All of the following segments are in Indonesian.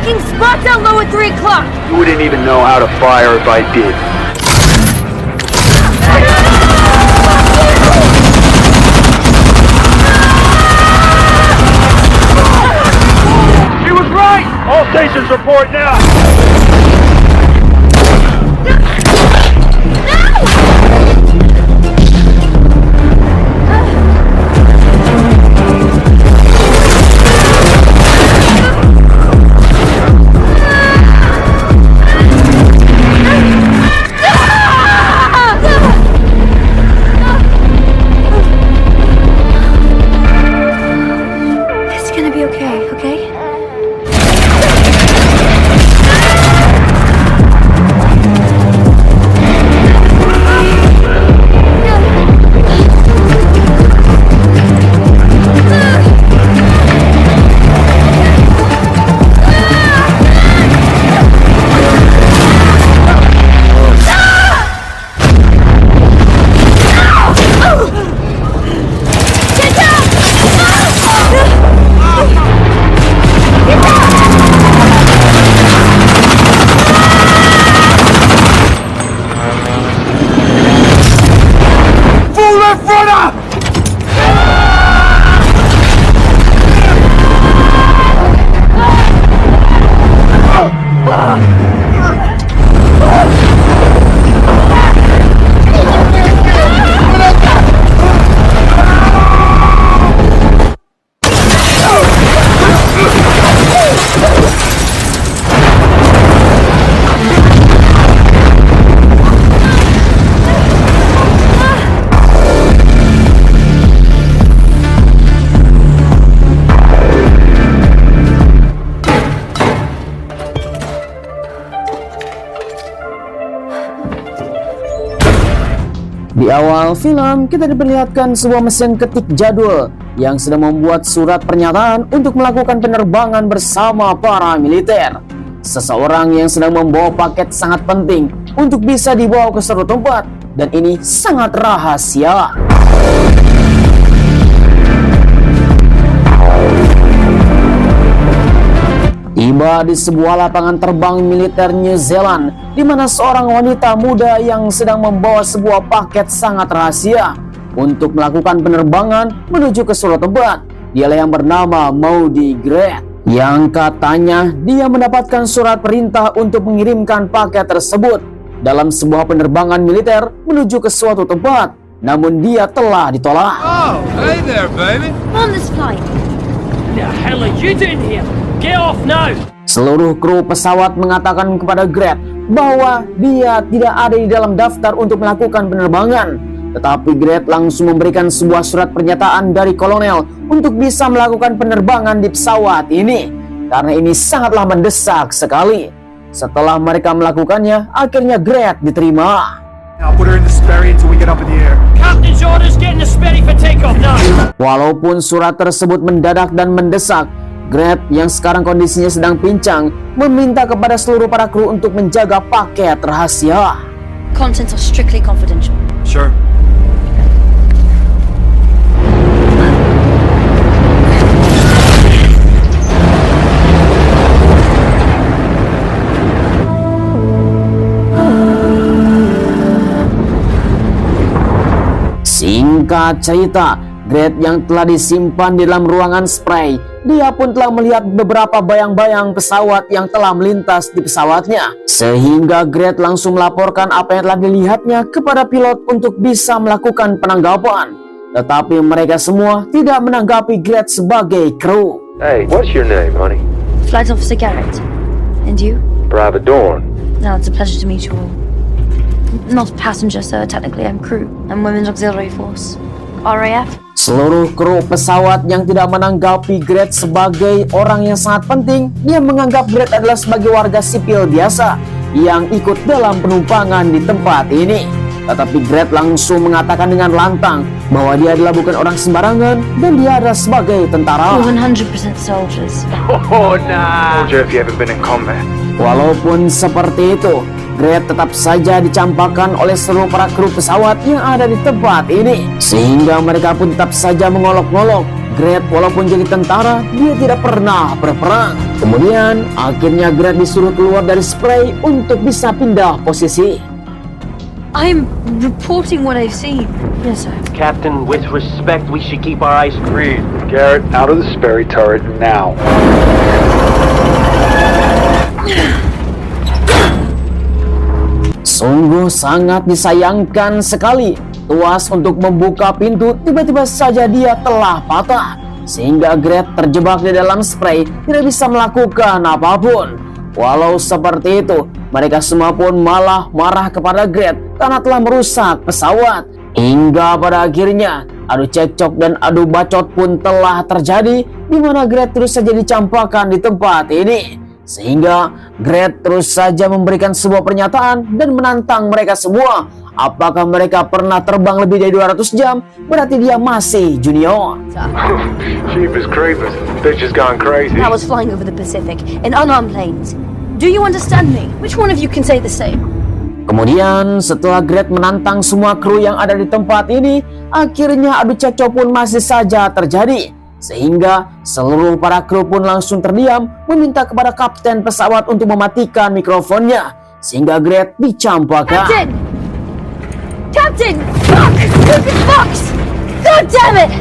fucking spot down low at 3 o'clock! You wouldn't even know how to fire if I did. She was right! All stations report now! It's gonna be okay, okay? Full left runner! Di awal film, kita diperlihatkan sebuah mesin ketik jadul yang sedang membuat surat pernyataan untuk melakukan penerbangan bersama para militer. Seseorang yang sedang membawa paket sangat penting untuk bisa dibawa ke suatu tempat, dan ini sangat rahasia. Tiba di sebuah lapangan terbang militer New Zealand, di mana seorang wanita muda yang sedang membawa sebuah paket sangat rahasia untuk melakukan penerbangan menuju ke suatu tempat. Dialah yang bernama Maudie Grant, yang katanya dia mendapatkan surat perintah untuk mengirimkan paket tersebut dalam sebuah penerbangan militer menuju ke suatu tempat. Namun dia telah ditolak. Oh, hey there, baby. On this flight! The hell are you doing here? Get off now! Seluruh kru pesawat mengatakan kepada Grant bahwa dia tidak ada di dalam daftar untuk melakukan penerbangan. Tetapi Grant langsung memberikan sebuah surat pernyataan dari kolonel untuk bisa melakukan penerbangan di pesawat ini, karena ini sangatlah mendesak sekali. Setelah mereka melakukannya, akhirnya Grant diterima. I'll put her in the Sperry until we get up in the air. Captain's orders getting the Sperry for takeoff now! Walaupun surat tersebut mendadak dan mendesak, Grant yang sekarang kondisinya sedang pincang meminta kepada seluruh para kru untuk menjaga paket rahasia. Contents are strictly confidential. Sure. Singkat cerita, Grant yang telah disimpan di dalam ruangan spray, dia pun telah melihat beberapa bayang-bayang pesawat yang telah melintas di pesawatnya. Sehingga Grant langsung melaporkan apa yang telah dilihatnya kepada pilot untuk bisa melakukan penanggapan. Tetapi mereka semua tidak menanggapi Grant sebagai kru. Hey, what's your name, honey? Flight Officer Garrett. And you? Private Dawn. No, it's a pleasure to meet you all. Not a passenger, sir. Technically, I'm crew. I'm Women's Auxiliary Force. RAF. Seluruh kru pesawat yang tidak menanggapi Grant sebagai orang yang sangat penting, dia menganggap Grant adalah sebagai warga sipil biasa yang ikut dalam penumpangan di tempat ini. Tetapi Grant langsung mengatakan dengan lantang bahwa dia adalah bukan orang sembarangan dan dia adalah sebagai tentara. 100% soldiers. Oh, nah. Told you if you haven't been in combat. Walaupun seperti itu, Grant tetap saja dicampakkan oleh seluruh para kru pesawat yang ada di tempat ini, sehingga mereka pun tetap saja mengolok-ngolok Gret walaupun jadi tentara, dia tidak pernah berperang. Kemudian, akhirnya Gret disuruh keluar dari spray untuk bisa pindah posisi. I'm reporting what I've seen. Yes, sir. Captain, with respect, we should keep our eyes Reed, Garrett, out of the Sperry turret now. Sungguh sangat disayangkan sekali. Tuas untuk membuka pintu, tiba-tiba saja dia telah patah. Sehingga Gret terjebak di dalam spray, tidak bisa melakukan apapun. Walau seperti itu, mereka semua pun malah marah kepada Gret karena telah merusak pesawat. Hingga pada akhirnya, adu cekcok dan adu bacot pun telah terjadi, di mana Gret terus saja dicampakkan di tempat ini. Sehingga Gret terus saja memberikan sebuah pernyataan dan menantang mereka semua. Apakah mereka pernah terbang lebih dari 200 jam? Berarti dia masih junior. Jeepers creepers, bitch has gone crazy. I was flying over the Pacific in unarmed planes. Do you understand me? Which one of you can say the same? Kemudian setelah Gret menantang semua kru yang ada di tempat ini, akhirnya adu cekcok pun masih saja terjadi. Sehingga seluruh para kru pun langsung terdiam meminta kepada kapten pesawat untuk mematikan mikrofonnya. Sehingga Gret dicampakkan. Captain! Captain! Fuck! Stupid fox! God damn it!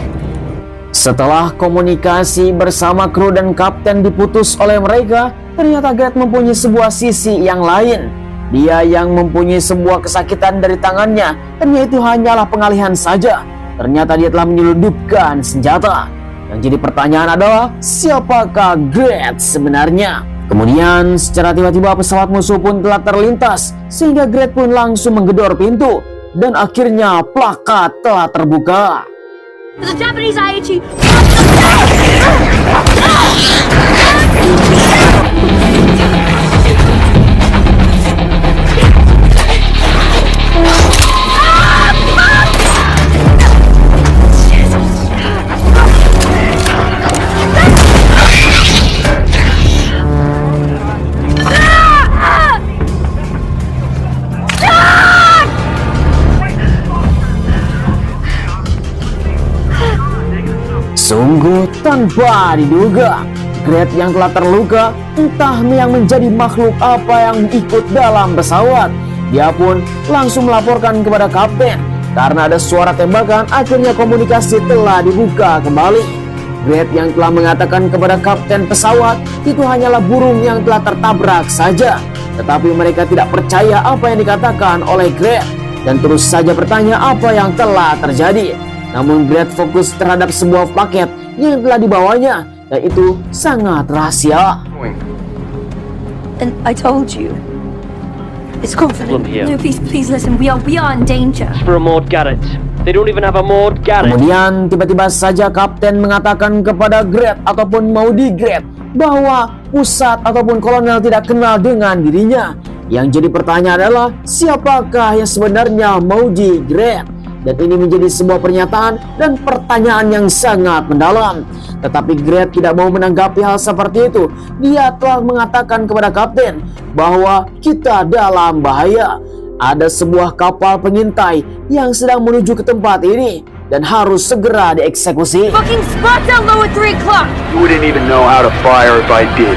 Setelah komunikasi bersama kru dan kapten diputus oleh mereka, ternyata Gret mempunyai sebuah sisi yang lain. Dia yang mempunyai sebuah kesakitan dari tangannya, dan itu hanyalah pengalihan saja. Ternyata dia telah menyelundupkan senjata. Yang jadi pertanyaan adalah, siapakah Gret sebenarnya? Kemudian secara tiba-tiba pesawat musuh pun telah terlintas, sehingga Gret pun langsung menggedor pintu. Dan akhirnya plakat telah terbuka. There's a Japanese IHE. Sungguh tanpa diduga, Gret yang telah terluka, entah yang menjadi makhluk apa yang ikut dalam pesawat. Dia pun langsung melaporkan kepada kapten. Karena ada suara tembakan, akhirnya komunikasi telah dibuka kembali. Gret yang telah mengatakan kepada kapten pesawat, itu hanyalah burung yang telah tertabrak saja. Tetapi mereka tidak percaya apa yang dikatakan oleh Gret, dan terus saja bertanya apa yang telah terjadi. Namun Gret fokus terhadap sebuah paket yang telah dibawanya, dan itu sangat rahasia. And I told you. It's confident. Here. No, please listen. We are in danger. for a Maud Garrett. They don't even have a Maud Garrett. Kemudian tiba-tiba saja kapten mengatakan kepada Gret ataupun Maudie Gret bahwa pusat ataupun kolonel tidak kenal dengan dirinya. Yang jadi pertanyaan adalah, siapakah yang sebenarnya Maudie Gret? Dan ini menjadi sebuah pernyataan dan pertanyaan yang sangat mendalam. Tetapi Gret tidak mau menanggapi hal seperti itu. Dia telah mengatakan kepada kapten bahwa kita dalam bahaya. Ada sebuah kapal pengintai yang sedang menuju ke tempat ini dan harus segera dieksekusi. Fucking spot down low at 3 o'clock. You wouldn't even know how to fire if I did.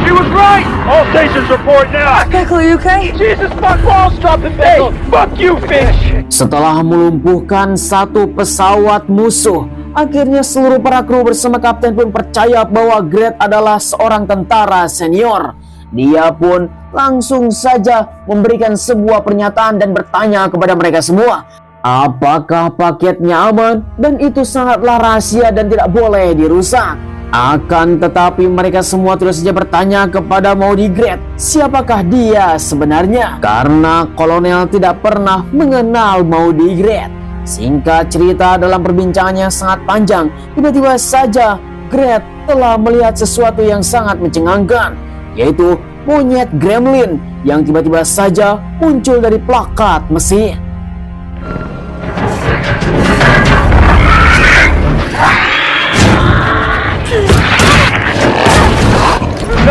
She was right! All stations report now! Michael, are you okay? Jesus fuck balls, drop the bait! Fuck you, fish! Setelah melumpuhkan satu pesawat musuh, akhirnya seluruh para kru bersama kapten pun percaya bahwa Gret adalah seorang tentara senior. Dia pun langsung saja memberikan sebuah pernyataan dan bertanya kepada mereka semua, apakah paketnya aman dan itu sangatlah rahasia dan tidak boleh dirusak. Akan tetapi mereka semua terus saja bertanya kepada Maudie Gret, siapakah dia sebenarnya? Karena kolonel tidak pernah mengenal Maudie Gret. Singkat cerita, dalam perbincangannya sangat panjang, tiba-tiba saja Gret telah melihat sesuatu yang sangat mencengangkan, yaitu monyet gremlin yang tiba-tiba saja muncul dari plakat mesin.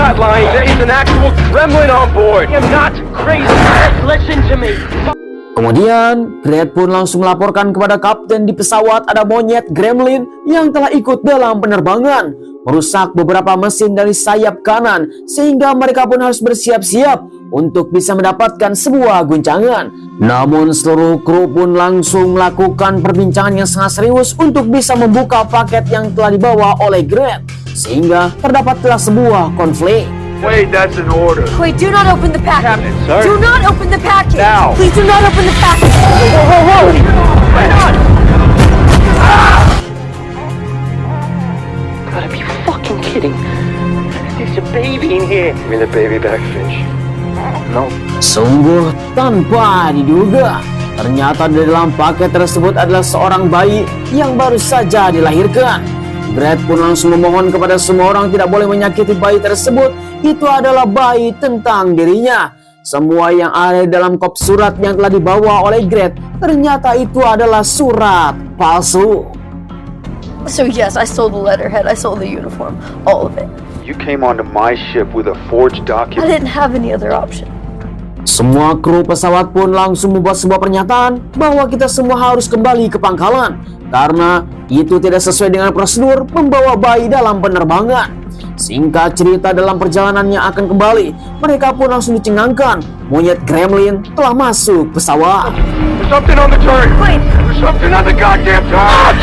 not lying. There is an actual gremlin on board. I am not crazy. Listen to me. Kemudian, Gret pun langsung melaporkan kepada kapten di pesawat ada monyet gremlin yang telah ikut dalam penerbangan, merusak beberapa mesin dari sayap kanan, sehingga mereka pun harus bersiap-siap untuk bisa mendapatkan sebuah guncangan. Namun seluruh kru pun langsung melakukan perbincangan yang sangat serius untuk bisa membuka paket yang telah dibawa oleh Gret, sehingga terdapatlah sebuah konflik. Wait, that's an order. Wait, do not open the package. Captain, sir. Do not open the package. Now. Please do not open the package. Wait on! Gotta be fucking kidding. There's a baby in here. Give me the baby back, Finch. No. Sungguh tanpa diduga, ternyata di dalam paket tersebut adalah seorang bayi yang baru saja dilahirkan. Gret pun langsung memohon kepada semua orang tidak boleh menyakiti bayi tersebut. Itu adalah bayi tentang dirinya. Semua yang ada di dalam kop surat yang telah dibawa oleh Gret, ternyata itu adalah surat palsu. So yes, I stole the letterhead. I stole the uniform. All of it. You came onto my ship with a forged I document. didn't have any other option. Semua kru pesawat pun langsung membuat sebuah pernyataan bahwa kita semua harus kembali ke pangkalan karena itu tidak sesuai dengan prosedur membawa bayi dalam penerbangan. Singkat cerita, dalam perjalanan yang akan kembali, mereka pun langsung dicengangkan. Monyet gremlin telah masuk pesawat. There's something on the turret. Wait. There's something on the goddamn turret.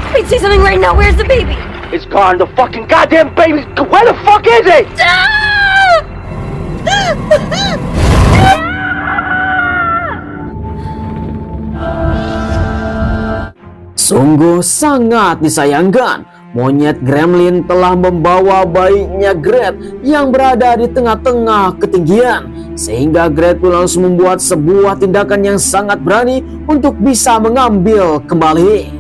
Wait, say something right now. Where's the baby? It's gone. The fucking goddamn baby. Where the fuck is it? Sungguh sangat disayangkan, monyet gremlin telah membawa bayinya Gret yang berada di tengah-tengah ketinggian, sehingga Gret pun langsung membuat sebuah tindakan yang sangat berani untuk bisa mengambil kembali.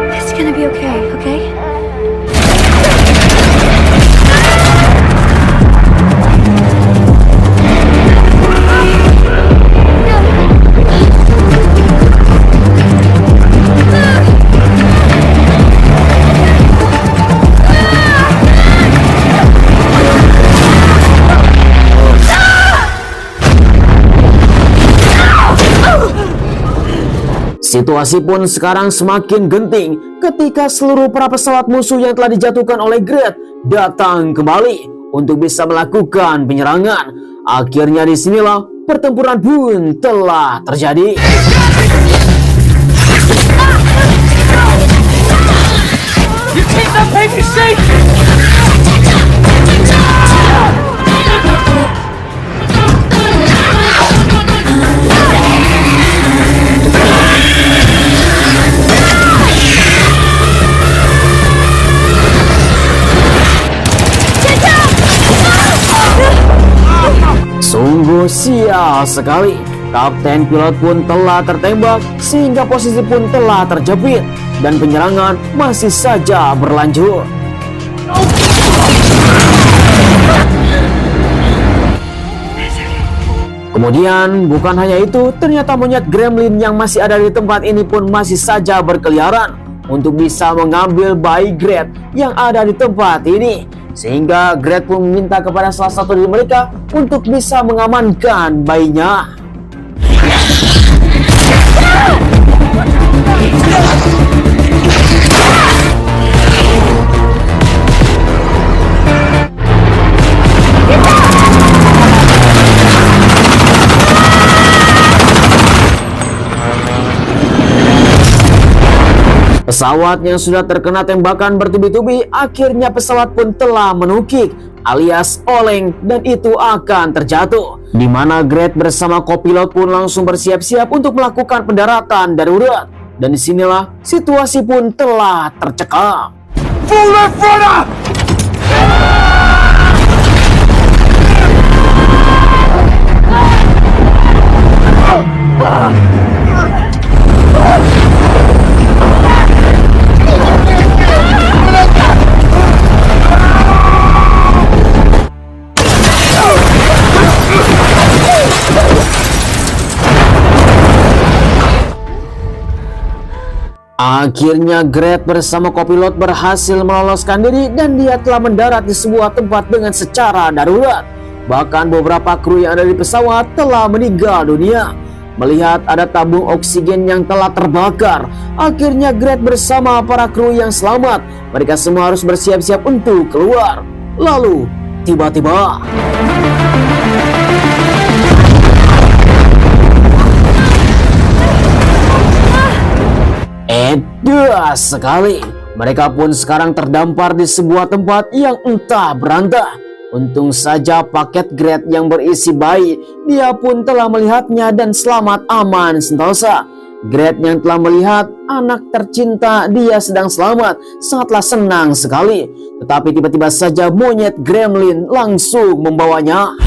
It's gonna be okay, okay? Situasi pun sekarang semakin genting ketika seluruh para pesawat musuh yang telah dijatuhkan oleh Gret datang kembali untuk bisa melakukan penyerangan. Akhirnya disinilah pertempuran pun telah terjadi. You keep that baby safe! Sungguh sial sekali. Kapten pilot pun telah tertembak sehingga posisi pun telah terjepit dan penyerangan masih saja berlanjut. Kemudian bukan hanya itu, ternyata monyet gremlin yang masih ada di tempat ini pun masih saja berkeliaran untuk bisa mengambil bayi Gret yang ada di tempat ini. Sehingga Gret pun meminta kepada salah satu dari mereka untuk bisa mengamankan bayinya. Pesawat yang sudah terkena tembakan bertubi-tubi, akhirnya pesawat pun telah menukik alias oleng dan itu akan terjatuh. Di mana Gret bersama kopilot pun langsung bersiap-siap untuk melakukan pendaratan darurat. Dan disinilah situasi pun telah tercekam. Full left rudder! Akhirnya Gret bersama kopilot berhasil meloloskan diri dan dia telah mendarat di sebuah tempat dengan secara darurat. Bahkan beberapa kru yang ada di pesawat telah meninggal dunia. Melihat ada tabung oksigen yang telah terbakar, akhirnya Gret bersama para kru yang selamat, mereka semua harus bersiap-siap untuk keluar. Lalu tiba-tiba edas sekali. Mereka pun sekarang terdampar di sebuah tempat yang entah berantah. Untung saja paket Gret yang berisi bayi, dia pun telah melihatnya dan selamat aman sentosa. Gret yang telah melihat anak tercinta dia sedang selamat sangatlah senang sekali. Tetapi tiba-tiba saja monyet gremlin langsung membawanya.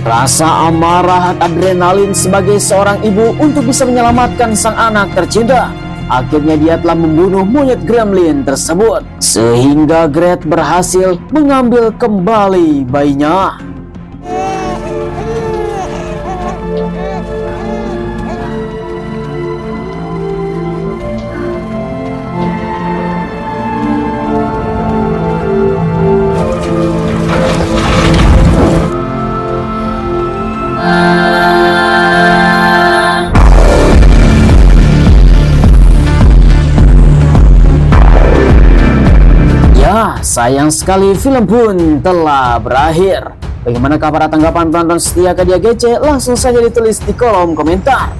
Rasa amarah dan adrenalin sebagai seorang ibu untuk bisa menyelamatkan sang anak tercinta. Akhirnya dia telah membunuh monyet gremlin tersebut. Sehingga Gret berhasil mengambil kembali bayinya. Sayang sekali film pun telah berakhir. Bagaimanakah para tanggapan penonton setia Kadia GC? Langsung saja ditulis di kolom komentar.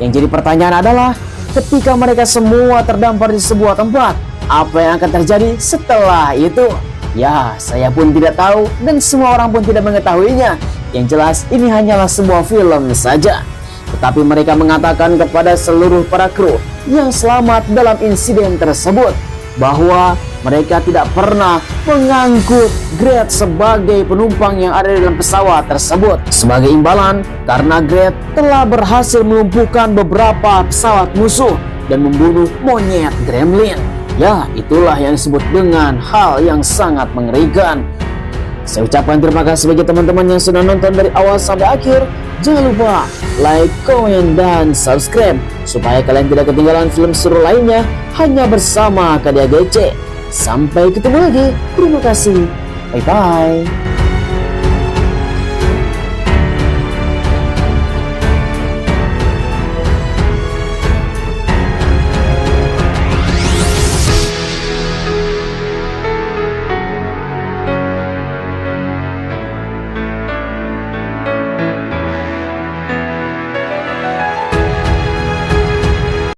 Yang jadi pertanyaan adalah, ketika mereka semua terdampar di sebuah tempat, apa yang akan terjadi setelah itu? Ya, saya pun tidak tahu dan semua orang pun tidak mengetahuinya. Yang jelas ini hanyalah sebuah film saja. Tetapi mereka mengatakan kepada seluruh para kru yang selamat dalam insiden tersebut bahwa mereka tidak pernah mengangkut Gret sebagai penumpang yang ada di dalam pesawat tersebut. Sebagai imbalan, karena Gret telah berhasil melumpuhkan beberapa pesawat musuh dan membunuh monyet gremlin. Ya, itulah yang disebut dengan hal yang sangat mengerikan. Saya ucapkan terima kasih bagi teman-teman yang sudah nonton dari awal sampai akhir. Jangan lupa like, komen, dan subscribe supaya kalian tidak ketinggalan film seru lainnya hanya bersama Kadia GC. Sampai ketemu lagi. Terima kasih. Bye-bye.